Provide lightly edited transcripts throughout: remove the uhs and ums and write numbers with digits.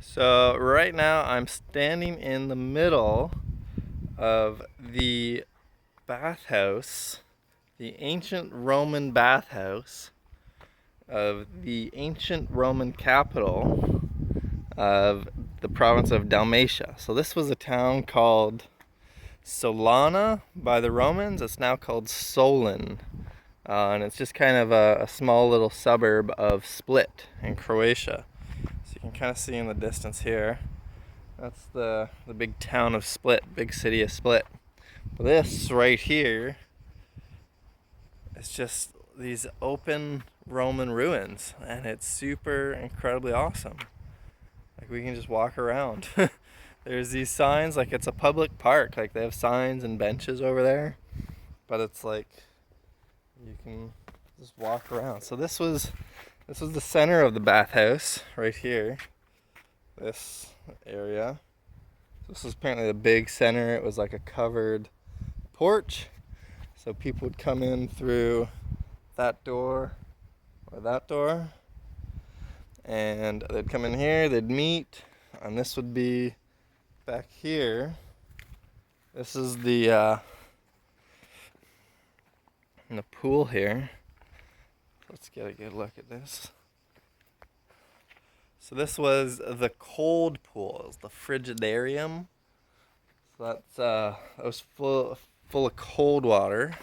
So right now I'm standing in the middle of the bathhouse, the ancient Roman bathhouse of the ancient Roman capital of the province of Dalmatia. So this was a town called Salona by the Romans. It's now called Solin. And it's just kind of a small little suburb of Split in Croatia. So you can kind of see in the distance here. That's the big town of Split, big city of Split. But this right here is just these open Roman ruins, and it's super incredibly awesome. Like, we can just walk around. There's these signs, like it's a public park. Like, they have signs and benches over there, but it's like you can just walk around. So this was the center of the bathhouse right here. This area. This was apparently the big center. It was like a covered porch, so people would come in through that door or that door, and they'd come in here, they'd meet, and this would be back here. This is the pool here. Let's get a good look at this. So this was the cold pool. It was the frigidarium. So that was full of cold water.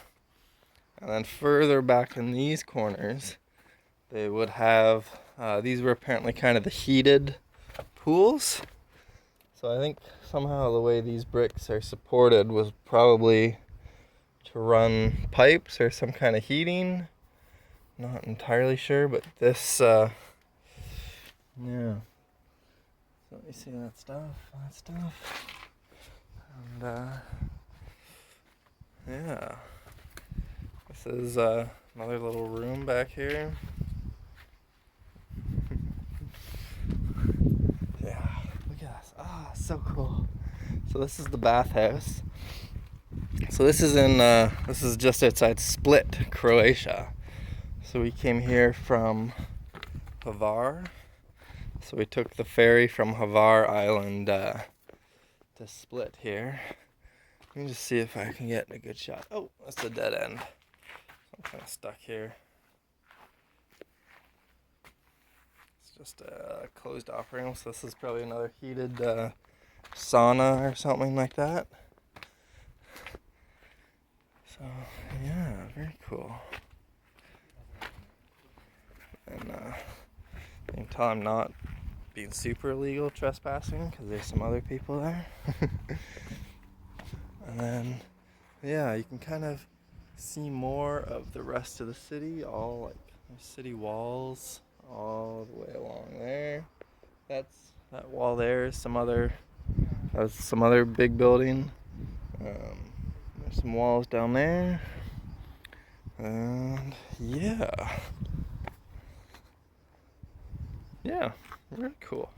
And then further back in these corners, they would have, these were apparently kind of the heated pools. So I think somehow the way these bricks are supported was probably to run pipes or some kind of heating. Not entirely sure, but this, yeah. So let me see that stuff. And, yeah. This is another little room back here. Yeah, look at this. Ah, so cool. So this is the bathhouse. So this is just outside Split, Croatia. So we came here from Hvar. So we took the ferry from Hvar Island to Split here. Let me just see if I can get a good shot. Oh, that's a dead end. I'm kind of stuck here. It's just a closed off room, so this is probably another heated sauna or something like that. So, yeah, very cool. And you can tell I'm not being super illegal trespassing because there's some other people there. And then, yeah, you can kind of see more of the rest of the city, all like city walls all the way along there. That wall there is some other big building. There's some walls down there, and yeah, very cool.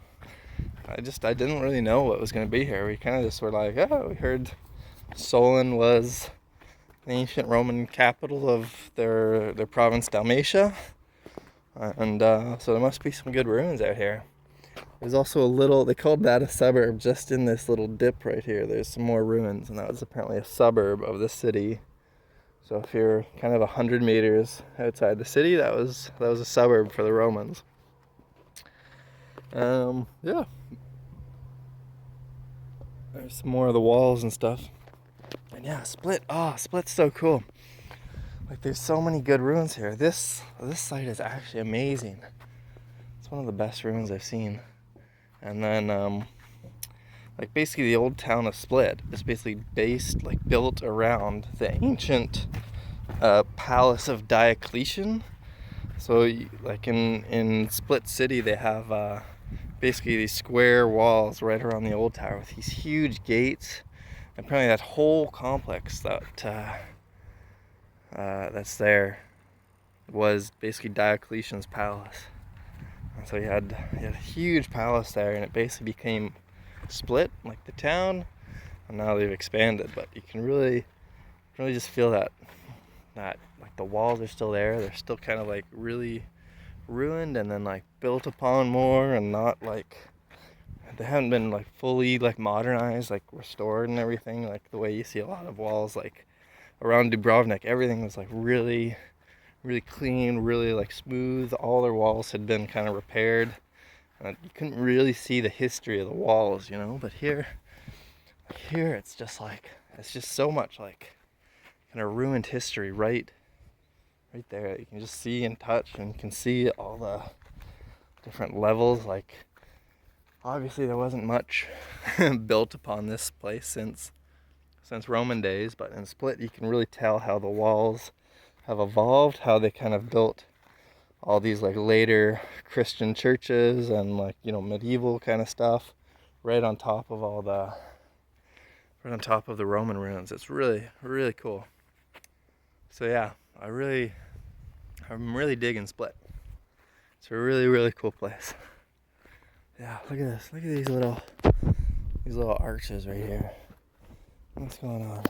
I didn't really know what was going to be here. We kind of just were like, oh, we heard Solin was the ancient Roman capital of their province Dalmatia, and so there must be some good ruins out here. There's also they called that a suburb just in this little dip right here. There's some more ruins, and that was apparently a suburb of the city. So if you're kind of 100 meters outside the city, that was a suburb for the Romans. Yeah. There's some more of the walls and stuff. And yeah, Split. Oh, Split's so cool. Like, there's so many good ruins here. This site is actually amazing. It's one of the best ruins I've seen. And then, like, basically the old town of Split is basically built around the ancient palace of Diocletian. So, like in Split City, they have basically these square walls right around the old tower with these huge gates. And apparently that whole complex that's there was basically Diocletian's palace. And so he had a huge palace there, and it basically became Split, like the town. And now they've expanded, but you can really just feel that like the walls are still there. They're still kind of like really ruined and then like built upon more, and not like they haven't been like fully like modernized, like restored and everything, like the way you see a lot of walls like around Dubrovnik. Everything was like really clean, really like smooth. All their walls had been kind of repaired. You couldn't really see the history of the walls, but here it's just so much like kind of ruined history right there. You can just see and touch, and you can see all the different levels. Like, obviously there wasn't much built upon this place since Roman days, but in Split you can really tell how the walls have evolved, how they kind of built all these like later Christian churches and like, medieval kind of stuff right on top of the Roman ruins. It's really, really cool. So yeah, I'm really digging Split. It's a really, really cool place. Yeah, look at this. Look at these little arches right here. What's going on?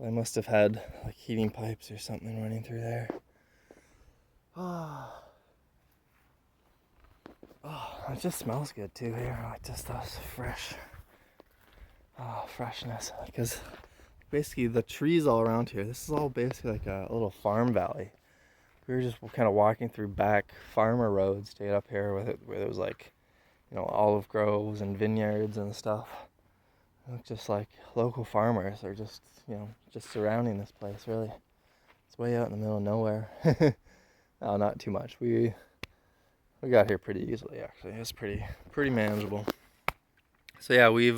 I must have had like heating pipes or something running through there. Oh, it just smells good too here. Like just those freshness. Because basically the trees all around here, this is all basically like a little farm valley. We were just kind of walking through back farmer roads to get up here where there was like, olive groves and vineyards and stuff. Just like local farmers are just surrounding this place, really. It's way out in the middle of nowhere. No, not too much. We got here pretty easily, actually. It was pretty manageable. So yeah, we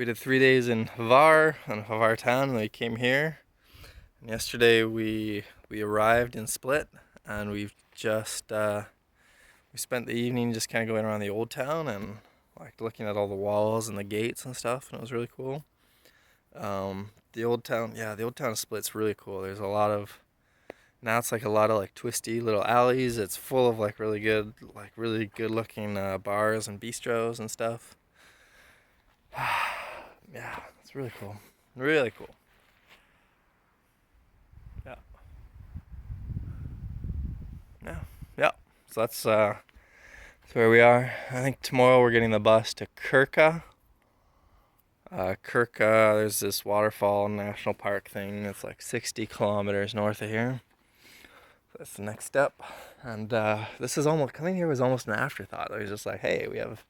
did 3 days in Hvar town, and we came here. And yesterday we arrived in Split, and we've just we spent the evening just kind of going around the old town and like looking at all the walls and the gates and stuff, and it was really cool. The old town of Split's really cool. There's a lot of like twisty little alleys. It's full of like really good looking bars and bistros and stuff. Yeah, it's really cool. Really cool. Yeah. Yeah. So that's where we are. I think tomorrow we're getting the bus to Krka. Krka, there's this waterfall national park thing that's like 60 kilometers north of here. So that's the next step. And coming here was almost an afterthought. I was just like, hey, we have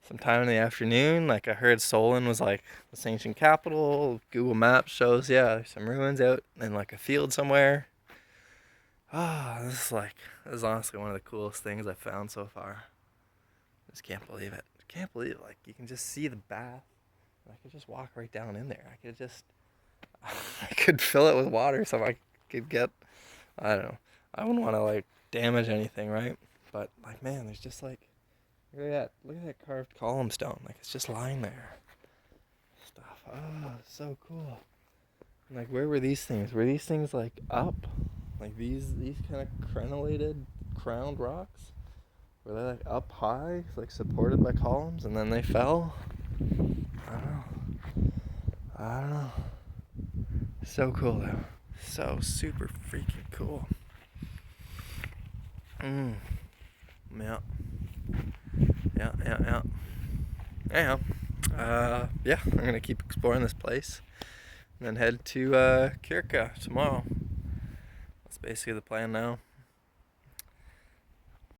some time in the afternoon. Like, I heard Solin was like this ancient capital. Google Maps shows, there's some ruins out in like a field somewhere. This is honestly one of the coolest things I've found so far. I just can't believe it. Like, you can just see the bath. I could just walk right down in there. I could fill it with water so I could get, I don't know. I wouldn't want to like damage anything, right? But like, man, there's just like, look at that carved column stone. Like, it's just lying there. Stuff. It's so cool. And like, where were these things? Were these things like up? Like these kind of crowned rocks? Were they like up high, like supported by columns, and then they fell? I don't know. So cool though. So super freaking cool. Yeah. Anyhow, I'm gonna keep exploring this place and then head to Krka tomorrow. That's basically the plan now.